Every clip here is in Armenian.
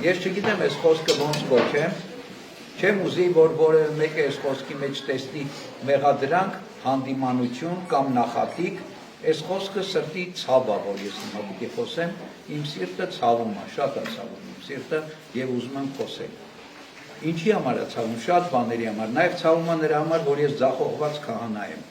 Ես չգիտեմ այս խոսքը ոնց կոչեմ, չեմ ուզի, որ որևէ մեկը այս խոսքի մեջ տեսնի մեղադրանք, հանդիմանություն կամ նախատիկ, այս խոսքը սրտի ցավ է, որ ես հիմա պիտի խոսեմ, իմ սիրտը ցավում է, շատ է ցավում իմ սիրտը եւ ուզում եմ խոսել։ Ինչի համար է ցավում, շատ բաների համար, նաեւ ցավում է նրա համար, որ ես ձախողված քահանա եմ։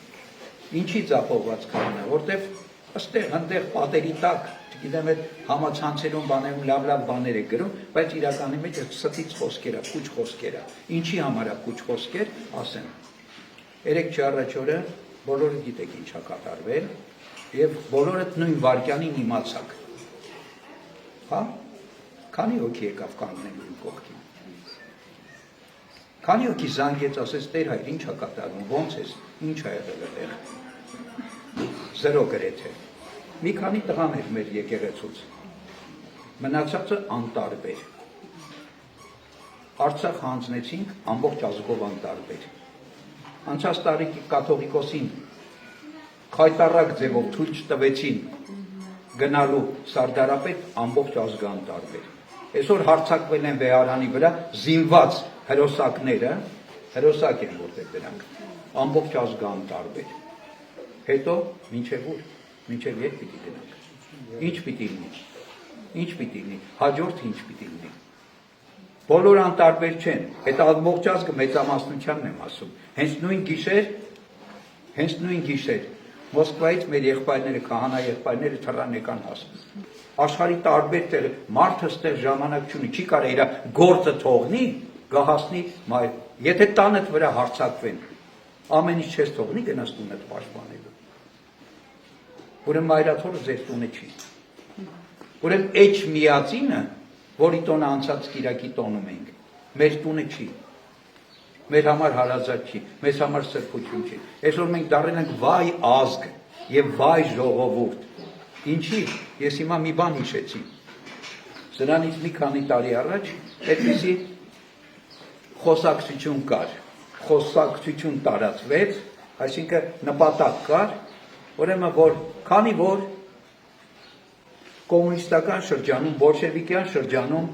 Ինչի ձախողված քահանա, որտեվ ըստեղ հանդեղ պատերի տակ Գիտեմ այդ համացանցերում բաներում լավ բաներ է գրում, բայց իրականի մեջ ստից խոսքեր է, քուչ խոսքեր է։ Ինչի համար է քուչ խոսքեր, ասեմ։ 3 չառաջ օրը բոլորը գիտեք ինչ է կատարվել եւ բոլորդ նույն վարքյանին իմացաք։ Հա? Քանի հոգի եկավ կանգնել իմ կողքին։ Քանի հոգի զանգեց, ասեց Տեր հայր, ինչ է կատարվում, ոնց է, ինչ է եղել այդտեղ։ 0 գրեթե։ Մի քանի տղաներ մեր եկեղեցուց, մնացածը անտարբեր, Արցախ հանձնեցինք ամբողջ ազգով անտարբեր, անցած տարի կաթողիկոսին խայտառակ ձևով թույլ չտվեցին գնալու Սարդարապետ ամբողջ ազգը անտարբեր, այսօր հարձակվել են վեհարանի վրա զինված հրոսակները, հրոսակ են որտեղ դրանք, ամբողջ ազգը անտարբեր, հետո մինչև ուր Մինչև ետ պիտի գնանք, ինչ պիտի լինի, ինչ պիտի լինի, հաջորդը ինչ պիտի լինի, բոլոր անտարբեր չեն, այդ ամբողջ ազգը մեծամասնությանն եմ ասում, հենց նույն գիշեր, Մոսկվայից մեր եղբայրները, քահանա եղբայրները թռան եկան հասնում, աշխարհի տարբեր տեղը, մարդը ստեղ ժամանակ չունի, չի կարա իր գործը թողնի, գահասնի, եթե տանդ վրա հարձակվեն, ամեն ինչ չես թողնի, գնաս տունդ պաշտպանելու Ուրեմն մայրաթորը ձեր տունը չի։ Ուրեմն էջ միածինը, որի տոնը անցած կիրակի տոնում ենք, մեր տունը չի։ Մեր համար հարազատ չի, մեզ համար սրբություն չի։ Այսօր մենք դառել ենք վայ ազգ եւ վայ ժողովուրդ։ Ինչի՞, ես հիմա մի բան հիշեցի։ Սրանից մի քանի տարի առաջ այդպիսի խոսակցություն կար, խոսակցություն տարածվեց, այսինքն նպատակ կար, ուրեմն որ Քանի որ կոմունիստական շրջանում, բոլշևիկյան շրջանում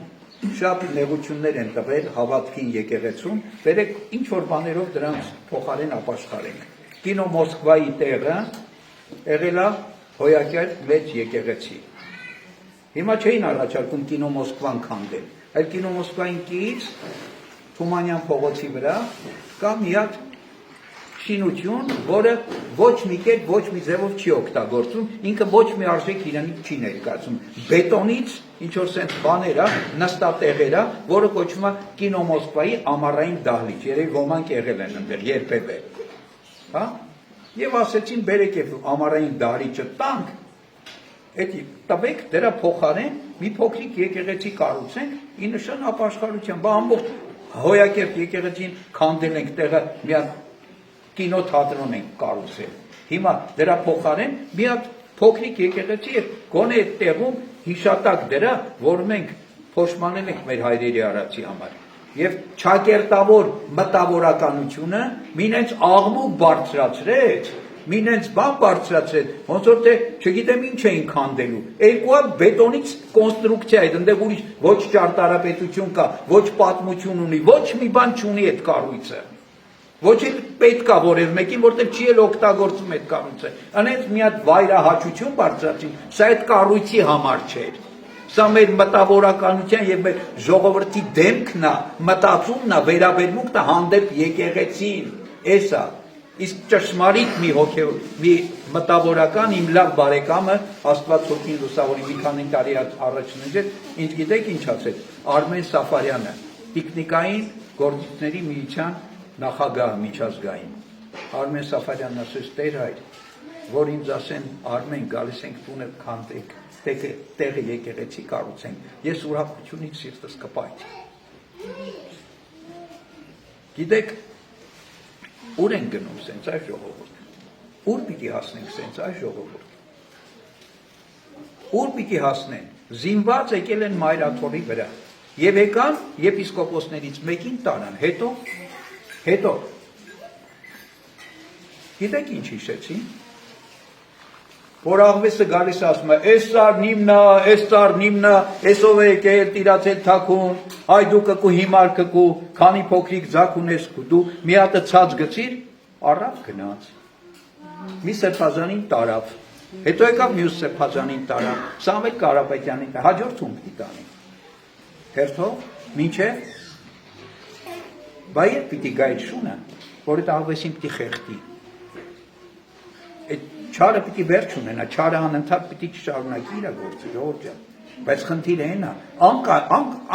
շատ նեղություններ են տվել հավատքին եկեղեցում, վերեք ինչ որ բաներով դրանց փոխարեն ապաշխարենք։ Կինո Մոսկվայի տեղը եղել է հոյակյալ մեծ եկեղեցի։ Հիմա չէին առաջարկում կինո Մոսկվան քանդել, այլ կինո Մոսկվային կից Թումանյան փողոցի վրա կա մի հատ շինություն, որը ոչ մի կերպ, ոչ մի ձևով չի օգտագործում, ինքը ոչ մի արժեք իրանից չի ներկայացում։ Բետոնից ինչ որ սենց բաներ է, նստատեղեր է, որը կոչվում է կինո Մոսկվայի ամառային դահլիճ, երևի ոմանք եղել են այնտեղ երբևէ։ Հա? Եվ ասեցին բերեք եւ ամառային դահլիճը տանք, էդի տվեք դրա փոխարեն մի փոքրիկ եկեղեցի կառուցենք ի նշան ապաշխարության, բա ամբողջ հոյակերտ եկեղեցին քանդել ենք տեղը մի հատ կինո թատրոն ենք կառուցել։ Հիմա դրա փոխարեն մի հատ փոքրիկ եկեղեցի է, գոնե այդ տեղում հիշատակ դրա, որ մենք փոշմանել ենք մեր հայրերի արածի համար։ Եվ չակերտավոր մտավորականությունը մինենց աղմուկ բարձրացրեց, մինենց բան բարձրացրեց, ոնց որ թե չգիտեմ ինչ էին քանդելու։ Երկու հատ բետոնից կոնստրուկցիա է, այնտեղ ուրիշ ոչ ճարտարապետություն կա, ոչ պատմություն ունի, ոչ մի բան չունի այդ կառույցը։ Ոչ էլ պետք է որև մեկին, որտեղ չի էլ օգտագործում այդ կառույցը։ Անենց մի հատ վայրահաճություն բարձրացին, սա այդ կառույցի համար չէր։ Սա մեր մտավորականության եւ մեր ժողովրդի դեմքն է, մտածումն է, վերաբերմունքն է հանդեպ եկեղեցին։ Էսա։ Իսկ ճշմարիտ մի մտավորական իմ լավ բարեկամը Աստված հոգին լուսավորի մի քանի տարի առաջ ինձ գիտեք ինչ ասեց, Արմեն Սաֆարյանը, տեխնիկային գործիչների միության նախագահ միջազգային։ Արմեն Սաֆարյանն ասեց Տեր հայր, որ ինձ ասեն Արմեն գալիս ենք տունը քանդենք, տեղը եկեղեցի կառուցենք, ես ուրախությունից սիրտս կպայթի։ Գիտեք, ուր են գնում սենց այս ժողովուրդ, ուր պիտի հասնենք սենց այս ժողովուրդ, ուր պիտի հասնեն, զինված եկել են մայրաթորի վրա, եւ եկան եպիսկոպոսներից մեկին տարան, հետո, գիտեք ինչ հիշեցին, որ աղվեսը գալիս ասում է, «Էս ծառ նիմնա, էսով է եկել տիրացել թաքուն, այ դու կկու հիմար կկու, քանի փոքրիկ ձակ ունես կու, դու մի հատը ցած գցիր, առավ գնաց, մի սրբազանին տարավ, հետո եկավ մյուս սրբազանին տարավ, Սամվել Կարապետյանին հաջորդ ում պիտի տանի, հերթով, մինչև, բա երբ պիտի գա այդ շունը, որ այդ աղվեսին պիտի խեղդի, այդ չարը պիտի վերջ ունենա, չարը անընդհատ պիտի չշարունակի իր գործը, ժողովուրդ ջան, բայց խնդիրը այն է,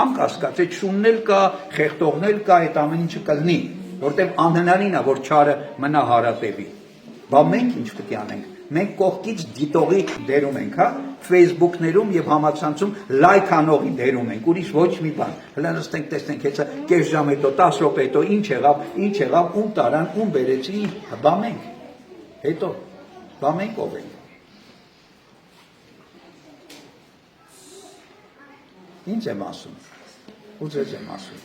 անկասկած, այդ շունն էլ կա, խեղդողն էլ կա, այդ ամեն ինչը կլինի, որտեղ անհնարին է, որ չարը մնա հարատևի, բա մենք ինչ պիտի անենք, մենք կողքից դիտողի դերում ենք, հա, Facebook-ներում եւ համացանցում լայք անողի դերում ենք, ուրիշ ոչ մի բան, հլա նստենք տեսնենք, հեսա կես ժամ հետո, 10 րոպե հետո, ինչ եղավ, ում տարան, ում բերեցի, բա մենք, հետո, բա մենք ով ենք, ինձ եմ ասում, ու ձեզ եմ ասում,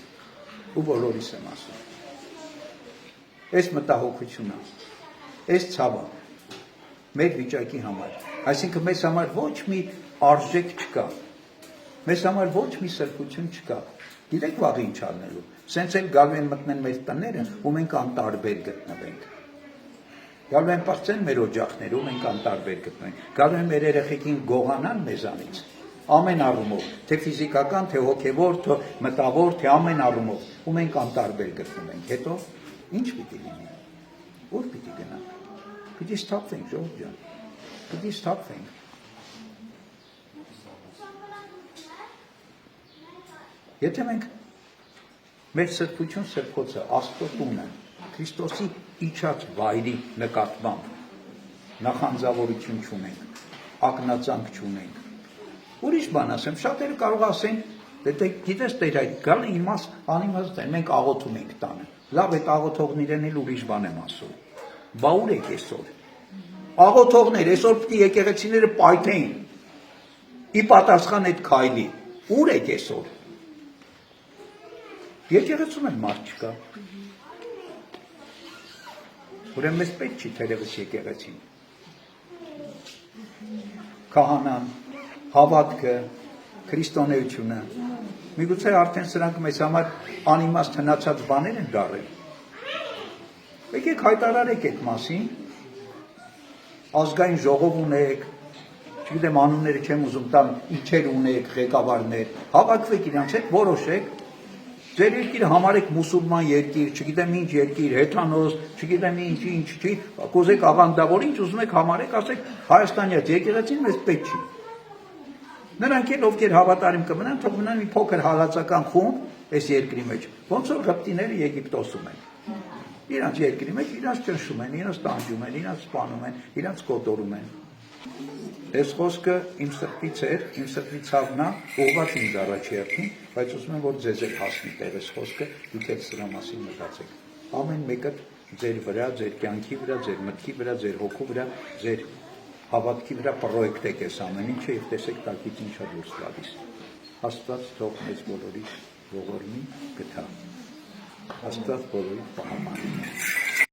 ու բոլորիս եմ ասում, այս մտահոգությունը, այս ցավը, մեր վիճակի համար, այսինքն մեզ համար ոչ մի արժեք չկա, մեզ համար ոչ մի սրբություն չկա, գիտեք վաղ ինչ անելու, սենց էլ գալու են մտնեն մեր տները, ու մենք անտարբեր գտնվենք, գալու են պարծեն մեր օջախները, ու մենք անտարբեր գտնվենք, գալու են մեր երեխեքին գողանան մեզանից, ամեն առումով, թե ֆիզիկական, թե հոգևոր, թե մտավոր, թե ամեն առումով, ու մենք անտարբեր գտնվենք, հետո ինչ պիտի լինի, ուր պիտի գնանք, պիտի ստապվենք, ժողովուրդ ջան, պիտի ստապվենք, եթե մենք մեր սրբություն սրբոցը, Աստծո տունը, Քրիստոսի իջած վայրի նկատմամբ նախանձավորություն չունենք, ակնածանք չունենք, ուրիշ բան ասեմ, շատերը կարող ասեն, գիտես Տեր այդ գալը անիմաստ են, մենք աղոթում ենք տանը, լավ այդ աղոթողներն էլ ուրիշ բան եմ ասում, բա ուր եք այսօր, աղոթողներ, այսօր պիտի եկեղեցիները պայթեին, ի պատասխան այդ քայլի, ուր եք այսօր, եկեղեցում են մարդ չկա, ուրեմն մեզ պետք չի թերևս եկեղեցին, քահանան, հավատքը, քրիստոնեությունը, միգուցե արդեն սրանք մեզ համար անիմաստ հնացած բաներ են դառել, եկեք հայտարարեք այդ մասին, ազգային ժողով ունեք, չգիտեմ անունները չեմ ուզում տամ, ինչեր ունեք, ղեկավարներ, հավաքվեք իրանց հետ, որոշեք, ձեր երկիրը համարեք մուսուլման երկիր, չգիտեմ ինչ երկիր, հեթանոս, չգիտեմ ինչ չի, կուզեք աղանդավոր, ինչ ուզում եք համարեք, ասեք Հայաստանյաց եկեղեցին մեզ պետք չի։ Նրանք էլ ովքեր հավատարիմ կմնան, թող մնան մի փոքր հալածական խումբ այս երկրի մեջ, ոնց որ Ղպտիները Եգիպտոսում են։ Իրանց երկրի մեջ իրանց ճնշում են, իրանց տանջում են, իրանց սպանում են, իրանց կոտորում են։ Այս խոսքը իմ սրտից էր, իմ սրտի ցավն է, ուղղված ինձ առաջերտին, բայց ուզում եմ որ ձեզ էլ հասնի տեղ այս խոսքը, դուք էլ սրա մասին մտածեք։ Ամեն մեկը ձեր վրա, ձեր կյանքի վրա, ձեր մտքի վրա, ձեր հոգու վրա, ձեր հավատքի վրա պրոյեկտեք այս ամեն ինչը եւ տեսեք տակից ինչա դուրս գալիս։ Աստված թող մեզ բոլորի ողորմի գթա։ Աստված բոլորի պահապանի։